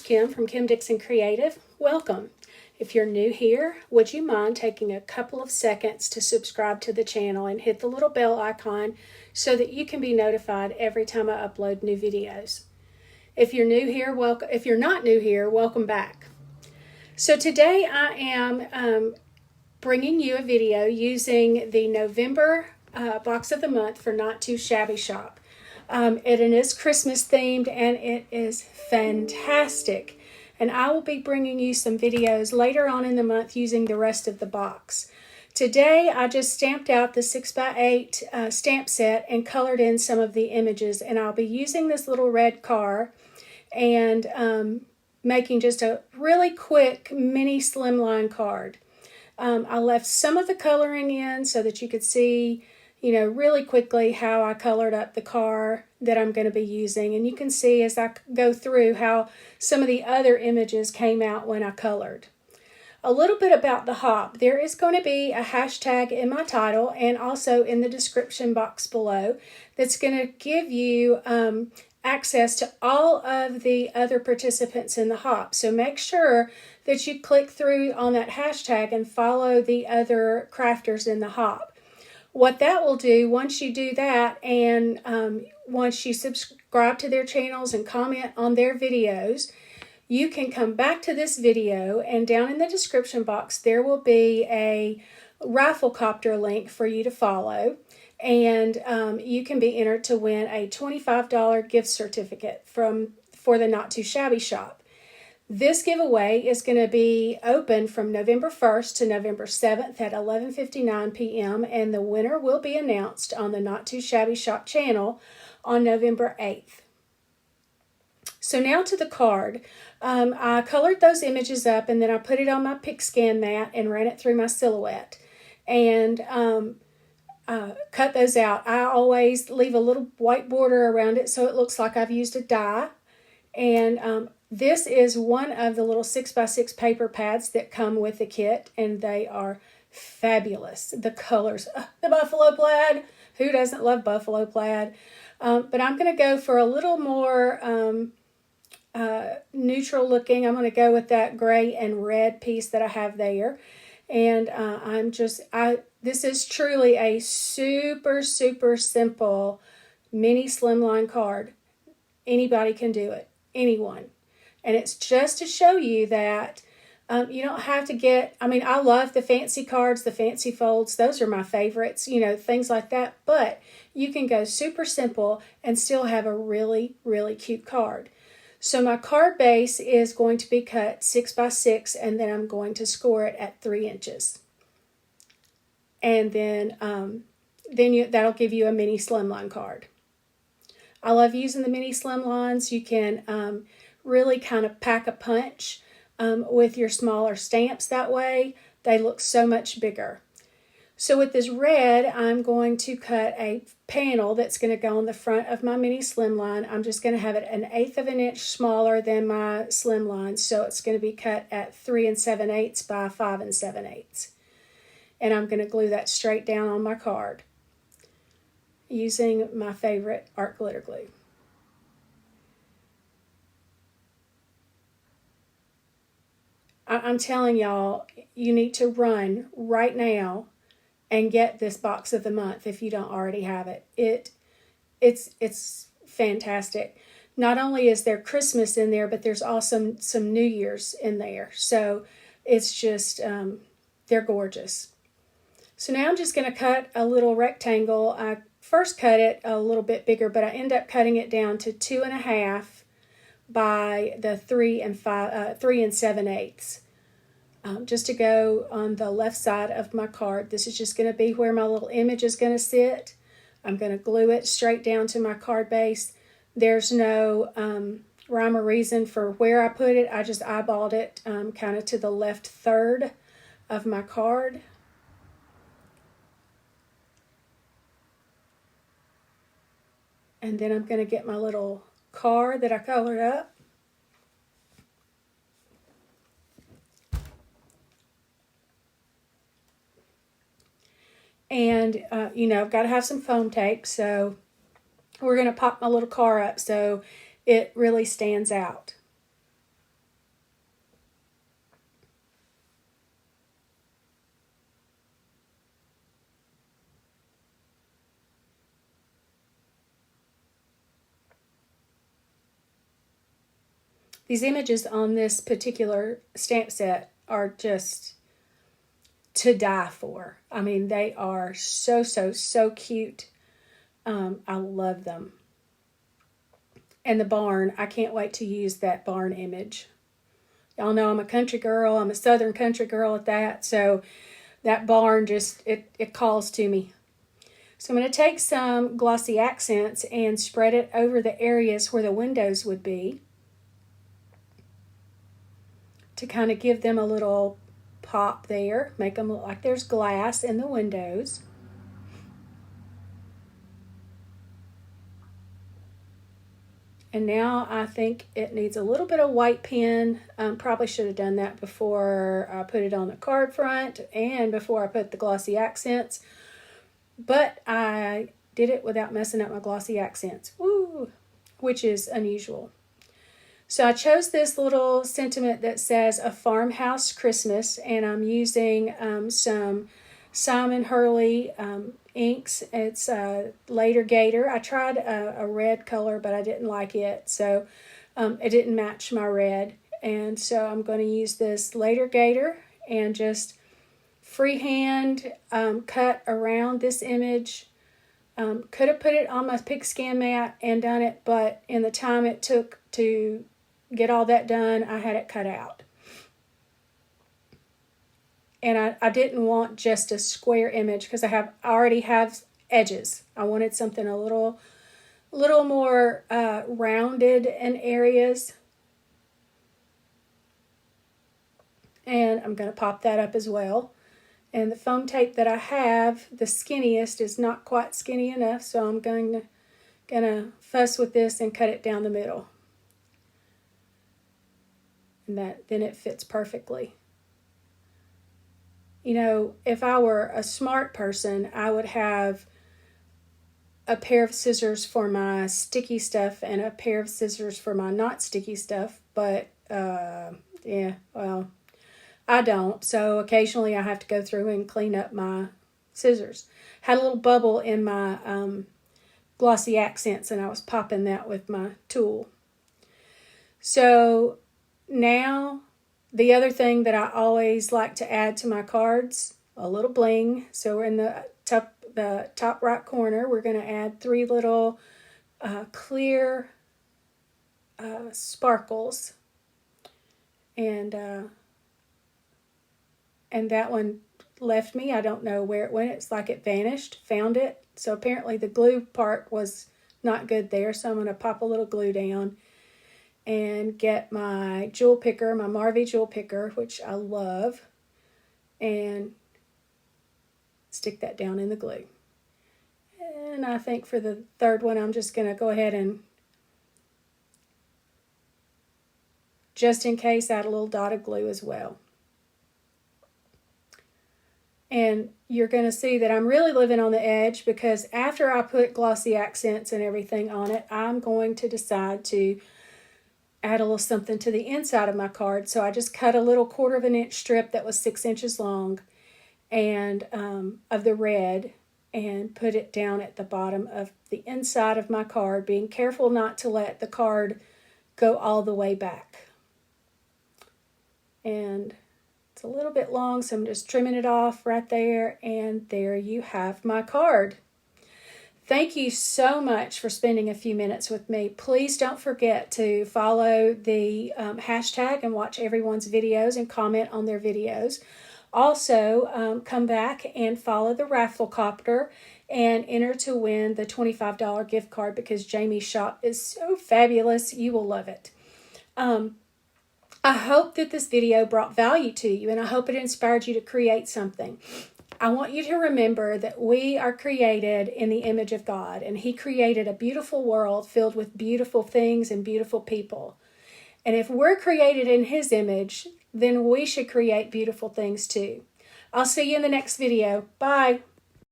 Kim from Kim Dixon Creative. Welcome. If you're new here, would you mind taking a couple of seconds to subscribe to the channel and hit the little bell icon so that you can be notified every time I upload new videos. If you're new here, welcome. If you're not new here, welcome back. So today I am bringing you a video using the November box of the month for Not2Shabby shop. It is Christmas themed and it is fantastic. And I will be bringing you some videos later on in the month using the rest of the box. Today I just stamped out the 6x8 stamp set and colored in some of the images. And I'll be using this little red car and making just a really quick mini slimline card. I left some of the coloring in so that you could see, really quickly how I colored up the car that I'm going to be using. And you can see as I go through how some of the other images came out when I colored. A little bit about the hop. There is going to be a hashtag in my title and also in the description box below that's going to give you access to all of the other participants in the hop. So make sure that you click through on that hashtag and follow the other crafters in the hop. What that will do, once you do that and once you subscribe to their channels and comment on their videos, you can come back to this video and down in the description box there will be a Rafflecopter link for you to follow, and you can be entered to win a $25 gift certificate for the Not2Shabby shop. This giveaway is going to be open from November 1st to November 7th at 11:59 p.m. and the winner will be announced on the Not2Shabby shop channel on November 8th. So now to the card. I colored those images up and then I put it on my pick scan mat and ran it through my silhouette and cut those out. I always leave a little white border around it so it looks like I've used a die. And this is one of the little 6x6 paper pads that come with the kit, and they are fabulous. The colors, the buffalo plaid, who doesn't love buffalo plaid? But I'm going to go for a little more neutral looking. I'm going to go with that gray and red piece that I have there. And this is truly a super, super simple mini slimline card. Anybody can do it. Anyone. And it's just to show you that you don't have to get, I love the fancy cards, the fancy folds. Those are my favorites, things like that. But you can go super simple and still have a really, really cute card. So my card base is going to be cut 6x6 and then I'm going to score it at 3 inches. And then, that'll give you a mini slimline card. I love using the mini slimlines. You can really kind of pack a punch with your smaller stamps that way. They look so much bigger. So with this red, I'm going to cut a panel that's going to go on the front of my mini slimline. I'm just going to have it 1/8 of an inch smaller than my slimline. So it's going to be cut at 3 7/8 by 5 7/8. And I'm going to glue that straight down on my card using my favorite art glitter glue. I'm telling y'all, you need to run right now and get this box of the month if you don't already have it. It's fantastic. Not only is there Christmas in there, but there's also some New Year's in there. So it's just, they're gorgeous. So now I'm just going to cut a little rectangle. I first cut it a little bit bigger, but I end up cutting it down to 2.5 by the 3 7/8. Just to go on the left side of my card. This is just going to be where my little image is going to sit. I'm going to glue it straight down to my card base. There's no rhyme or reason for where I put it. I just eyeballed it kind of to the left third of my card. And then I'm going to get my little car that I colored up. And, I've got to have some foam tape, so we're going to pop my little car up so it really stands out. These images on this particular stamp set are just to die for. I mean, they are so, so, so cute. I love them. And the barn, I can't wait to use that barn image. Y'all know I'm a country girl. I'm a southern country girl at that. So that barn just, it calls to me. So I'm going to take some glossy accents and spread it over the areas where the windows would be, to kind of give them a little pop there, make them look like there's glass in the windows. And now I think it needs a little bit of white pen. Probably should have done that before I put it on the card front and before I put the glossy accents. But I did it without messing up my glossy accents. Woo! Which is unusual. So I chose this little sentiment that says a farmhouse Christmas, and I'm using some Simon Hurley inks. It's a Later Gator. I tried a red color, but I didn't like it, so it didn't match my red. And so I'm going to use this Later Gator and just freehand cut around this image. Could have put it on my pigskin mat and done it, but in the time it took to get all that done, I had it cut out. And I didn't want just a square image because I already have edges. I wanted something a little more rounded in areas. And I'm going to pop that up as well. And the foam tape that I have, the skinniest, is not quite skinny enough, so I'm going to fuss with this and cut it down the middle. And then it fits perfectly. You know, if I were a smart person, I would have a pair of scissors for my sticky stuff and a pair of scissors for my not sticky stuff. But, yeah, well, I don't. So occasionally I have to go through and clean up my scissors. Had a little bubble in my glossy accents, and I was popping that with my tool. So now, the other thing that I always like to add to my cards, a little bling. So we're in the top right corner. We're going to add 3 little clear sparkles. And that one left me. I don't know where it went. It's like it vanished. Found it. So apparently the glue part was not good there. So I'm going to pop a little glue down and get my jewel picker, my Marvy jewel picker, which I love, and stick that down in the glue. And I think for the third one, I'm just going to go ahead and, just in case, add a little dot of glue as well. And you're going to see that I'm really living on the edge, because after I put glossy accents and everything on it, I'm going to decide to add a little something to the inside of my card. So I just cut a little 1/4 inch strip that was 6 inches long and of the red, and put it down at the bottom of the inside of my card, being careful not to let the card go all the way back. And it's a little bit long, so I'm just trimming it off right there, and there you have my card. Thank you so much for spending a few minutes with me. Please don't forget to follow the hashtag and watch everyone's videos and comment on their videos. Also, come back and follow the Rafflecopter and enter to win the $25 gift card, because Jamie's shop is so fabulous. You will love it. I hope that this video brought value to you, and I hope it inspired you to create something. I want you to remember that we are created in the image of God, and He created a beautiful world filled with beautiful things and beautiful people. And if we're created in His image, then we should create beautiful things too. I'll see you in the next video. Bye.